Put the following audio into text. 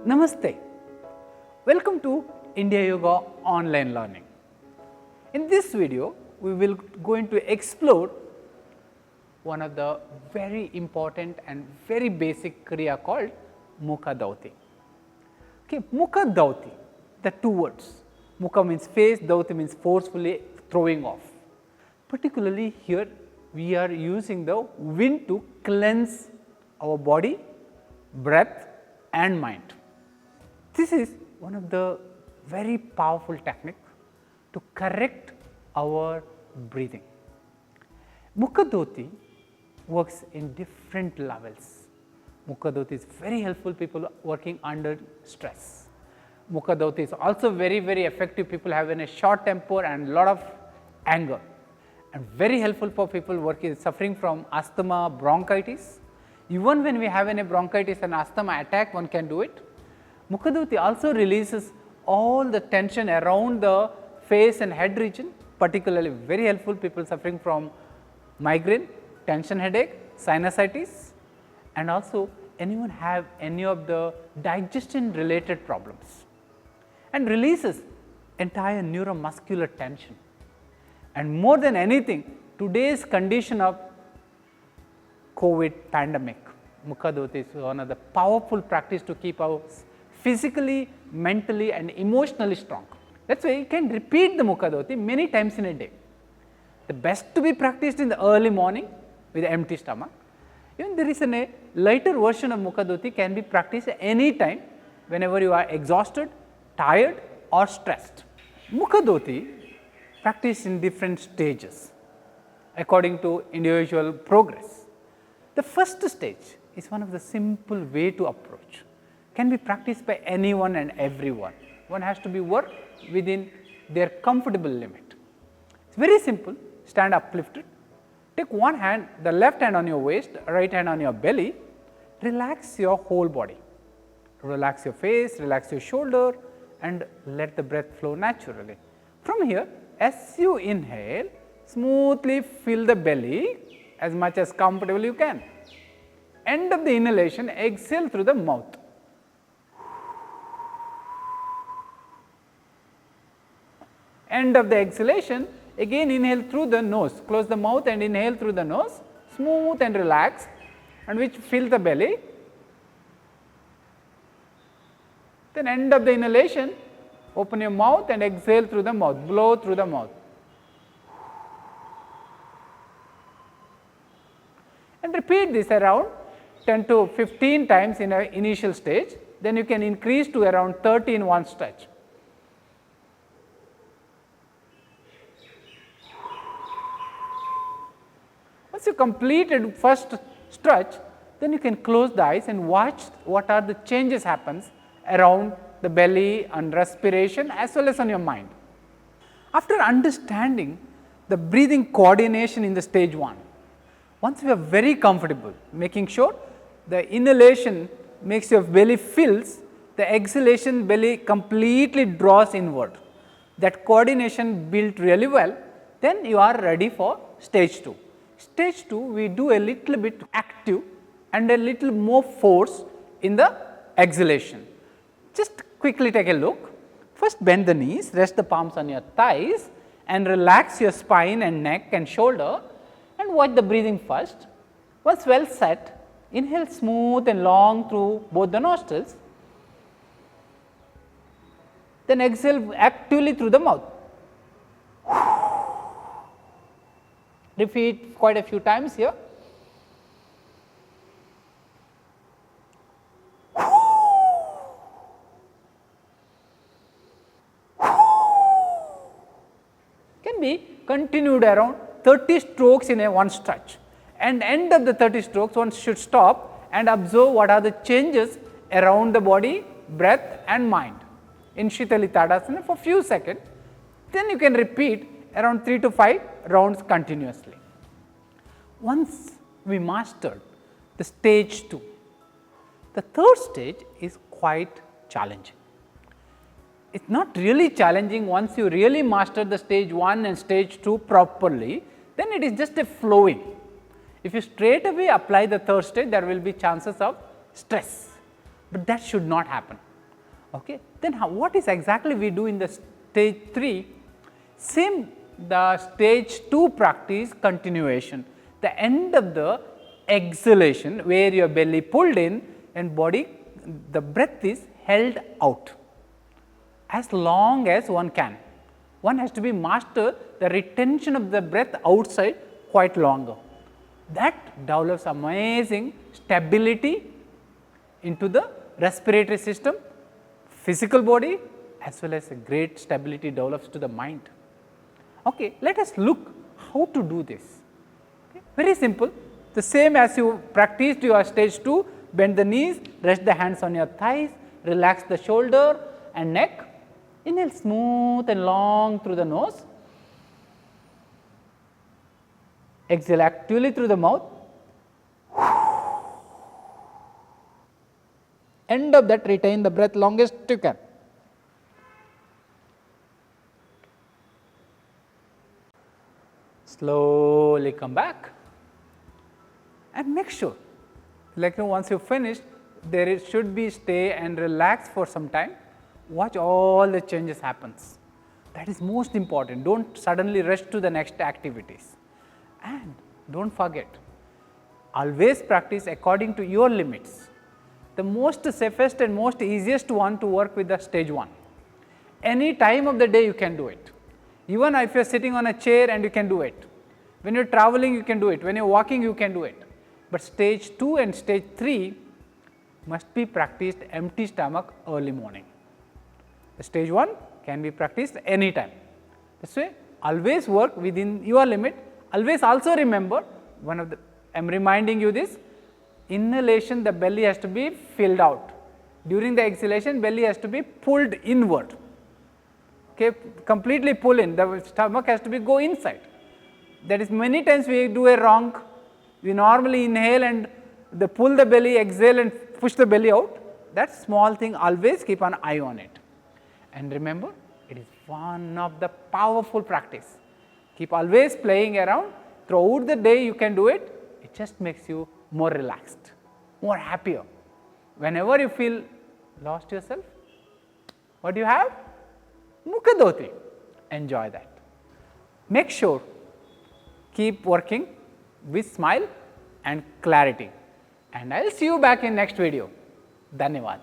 Namaste. Welcome to Indea Yoga online learning. In this video, we will going to explore one of the very important and very basic kriya called Mukha Dhauti. Okay, Mukha Dhauti, the two words. Mukha means face, Dhauti means forcefully throwing off. Particularly here, we are using the wind to cleanse our body, breath and mind. This is one of the very powerful technique to correct our breathing. Mukha Dhauti works in different levels. Mukha Dhauti is very helpful people working under stress. Mukha Dhauti is also very effective people having a short temper and lot of anger, and very helpful for people suffering from asthma, bronchitis. Even when we have any bronchitis and asthma attack, one can do it. Mukha Dhauti also releases all the tension around the face and head region, particularly very helpful people suffering from migraine, tension headache, sinusitis, and also anyone have any of the digestion related problems, and releases entire neuromuscular tension. And more than anything, today's condition of COVID pandemic, Mukha Dhauti is one of the powerful practice to keep us physically, mentally and emotionally strong. That is why you can repeat the Mukha Dhauti many times in a day. The best to be practiced in the early morning with empty stomach. Even there is a lighter version of Mukha Dhauti can be practiced any time whenever you are exhausted, tired or stressed. Mukha Dhauti practiced in different stages according to individual progress. The first stage is one of the simple way to approach, can be practiced by anyone and everyone. One has to be work within their comfortable limit. It's very simple. Stand uplifted, take one hand, the left hand on your waist, right hand on your belly, relax your whole body. Relax your face, relax your shoulder and let the breath flow naturally. From here, as you inhale, smoothly fill the belly as much as comfortable you can. End of the inhalation, exhale through the mouth. End of the exhalation, again inhale through the nose, close the mouth and inhale through the nose, smooth and relax, and which fill the belly. Then end of the inhalation, open your mouth and exhale through the mouth, blow through the mouth. And repeat this around 10 to 15 times in an initial stage, then you can increase to around 30 in one stretch. Once you completed first stretch, then you can close the eyes and watch what are the changes happens around the belly and respiration as well as on your mind. After understanding the breathing coordination in the stage 1, once we are very comfortable, making sure the inhalation makes your belly fills, the exhalation belly completely draws inward. That coordination built really well, then you are ready for stage 2. Stage 2, we do a little bit active and a little more force in the exhalation. Just quickly take a look. First bend the knees, rest the palms on your thighs and relax your spine and neck and shoulder and watch the breathing first. Once well set, inhale smooth and long through both the nostrils, then exhale actively through the mouth. Repeat quite a few times here. Can be continued around 30 strokes in a one stretch, and end of the 30 strokes one should stop and observe what are the changes around the body, breath and mind in Shitalitadasana for few seconds. Then you can repeat around 3 to 5 rounds continuously. Once we mastered the stage 2, the third stage is quite challenging. It is not really challenging once you really master the stage 1 and stage 2 properly, then it is just a flowing. If you straight away apply the third stage, there will be chances of stress. but that should not happen. Okay. Then what is exactly we do in the stage 3? Same the stage 2 practice continuation, the end of the exhalation where your belly pulled in and body, the breath is held out as long as one can. One has to be master the retention of the breath outside quite longer. That develops amazing stability into the respiratory system, physical body, as well as a great stability develops to the mind. Okay, let us look how to do this. Okay, very simple, the same as you practiced your stage 2, bend the knees, rest the hands on your thighs, relax the shoulder and neck, inhale smooth and long through the nose, exhale actively through the mouth, end of that retain the breath longest you can. Slowly come back and make sure, like once you finish, there should be stay and relax for some time, watch all the changes happens. That is most important, do not suddenly rush to the next activities. And do not forget, always practice according to your limits. The most safest and most easiest one to work with the stage 1. Any time of the day you can do it. Even if you are sitting on a chair and you can do it. When you are traveling you can do it, when you are walking you can do it. But stage 2 and stage 3 must be practiced empty stomach early morning. The stage 1 can be practiced any time. This way always work within your limit. Always also remember, I am reminding you this, inhalation the belly has to be filled out. During the exhalation belly has to be pulled inward. Okay, completely pull in, the stomach has to be go inside. That is many times we do a wrong, we normally inhale and pull the belly, exhale and push the belly out. That small thing always keep an eye on it. And remember, it is one of the powerful practice. Keep always playing around, throughout the day you can do it, it just makes you more relaxed, more happier. Whenever you feel lost yourself, what do you have? Mukha Dhauti. Enjoy that. Make sure, keep working with smile and clarity. And I will see you back in next video. Dhanyavad.